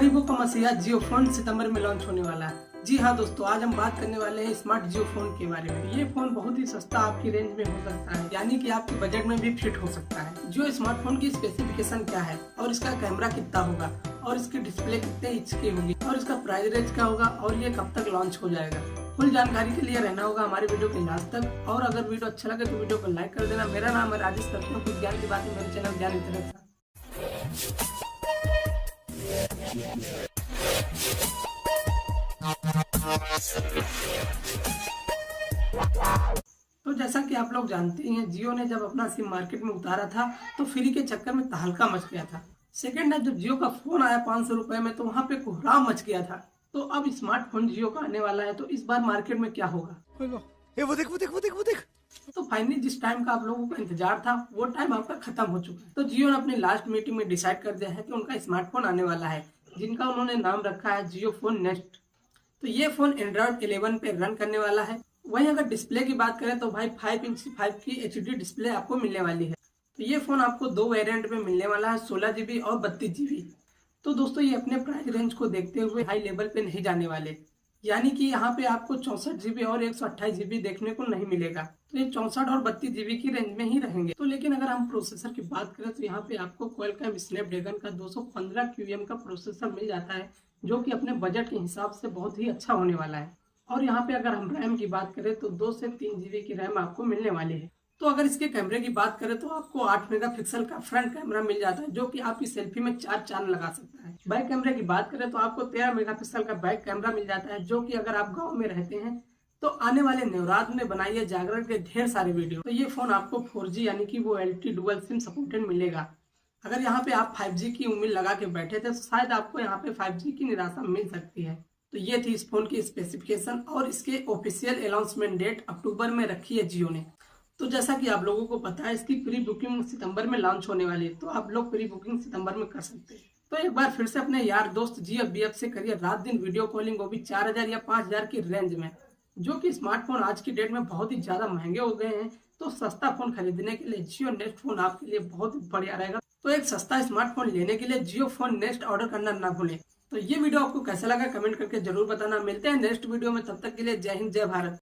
गरीबों का मसीहा जियो फोन सितंबर में लॉन्च होने वाला है। जी हाँ दोस्तों, आज हम बात करने वाले हैं स्मार्ट जियो फोन के बारे में। ये फोन बहुत ही सस्ता आपकी रेंज में हो सकता है, यानी कि आपके बजट में भी फिट हो सकता है। जियो स्मार्टफोन की स्पेसिफिकेशन क्या है और इसका कैमरा कितना होगा और इसकी डिस्प्ले कितने इंच की होगी और इसका प्राइस रेंज क्या होगा और ये कब तक लॉन्च हो जाएगा, फुल जानकारी के लिए रहना होगा हमारे वीडियो के लास्ट तक। और अगर वीडियो अच्छा लगे तो वीडियो को लाइक कर देना। मेरा नाम है राजेश, करते हैं कुछ ज्ञान की बातें मेरे चैनल ज्ञान इंटरनेट। तो जैसा कि आप लोग जानते ही हैं, जियो ने जब अपना सिम मार्केट में उतारा था तो फ्री के चक्कर में तहलका मच गया था। सेकेंड है, जब जियो का फोन आया 500 रुपए में तो वहां पे कोहराम मच गया था। तो अब स्मार्टफोन जियो का आने वाला है, तो इस बार मार्केट में क्या होगा। वो देख। तो फाइनली जिस टाइम का आप लोगों का इंतजार था वो टाइम आपका खत्म हो चुका है। तो जियो ने अपनी लास्ट मीटिंग में डिसाइड कर दिया है कि उनका स्मार्टफोन आने वाला है, जिनका उन्होंने नाम रखा है जियो फोन नेक्स्ट। तो ये फोन एंड्रॉइड 11 पे रन करने वाला है। वहीं अगर डिस्प्ले की बात करें तो भाई 5:5 की HD डिस्प्ले आपको मिलने वाली है। तो ये फोन आपको दो वेरिएंट में मिलने वाला है, 16 GB और 32 GB। तो दोस्तों ये अपने प्राइस रेंज को देखते हुए हाई लेवल पे नहीं जाने वाले, यानी कि यहाँ पे आपको 64 GB और 128 GB देखने को नहीं मिलेगा। तो ये 64 और 32 GB की रेंज में ही रहेंगे। तो लेकिन अगर हम प्रोसेसर की बात करें तो यहाँ पे आपको क्वालकॉम स्नैपड्रैगन का 215 QM का प्रोसेसर मिल जाता है, जो कि अपने बजट के हिसाब से बहुत ही अच्छा होने वाला है। और यहाँ पे अगर हम रैम की बात करें तो 2 से 3 GB की रैम आपको मिलने वाली है। तो अगर इसके कैमरे की बात करें तो आपको 8 मेगापिक्सल का फ्रंट कैमरा मिल जाता है, जो कि आपकी सेल्फी में 4 चांद लगा सकता है। बैक कैमरे की बात करें तो आपको 13 मेगापिक्सल का बैक कैमरा मिल जाता है, जो कि अगर आप गाँव में रहते हैं तो आने वाले नवरात्र में बनाइए जागरण के ढेर सारे वीडियो। तो ये फोन आपको 4G यानी कि वो LTE डुअल सिम सपोर्टेड मिलेगा। अगर यहाँ पे आप 5G की उम्मीद लगा के बैठे थे तो शायद आपको यहाँ पे 5G की निराशा मिल सकती है। तो ये थी इस फोन की स्पेसिफिकेशन और इसके ऑफिशियल अनाउंसमेंट डेट अक्टूबर में रखी है जियो ने। तो जैसा कि आप लोगों को पता है, इसकी प्री बुकिंग सितंबर में लॉन्च होने वाली है, तो आप लोग प्री बुकिंग सितंबर में कर सकते हैं। तो एक बार फिर से अपने यार दोस्त जियो BF से करिए रात दिन वीडियो कॉलिंग, वो भी 4000 या 5000 की रेंज में, जो कि स्मार्टफोन आज की डेट में बहुत ही ज्यादा महंगे हो गए हैं। तो सस्ता फोन खरीदने के लिए जियो नेक्स्ट फोन आपके लिए बहुत बढ़िया रहेगा। तो एक सस्ता स्मार्टफोन लेने के लिए जियो फोन नेक्स्ट ऑर्डर करना ना भूलें। तो ये वीडियो आपको कैसा लगा कमेंट करके जरूर बताना। मिलते हैं नेक्स्ट वीडियो में, तब तक के लिए जय हिंद जय भारत।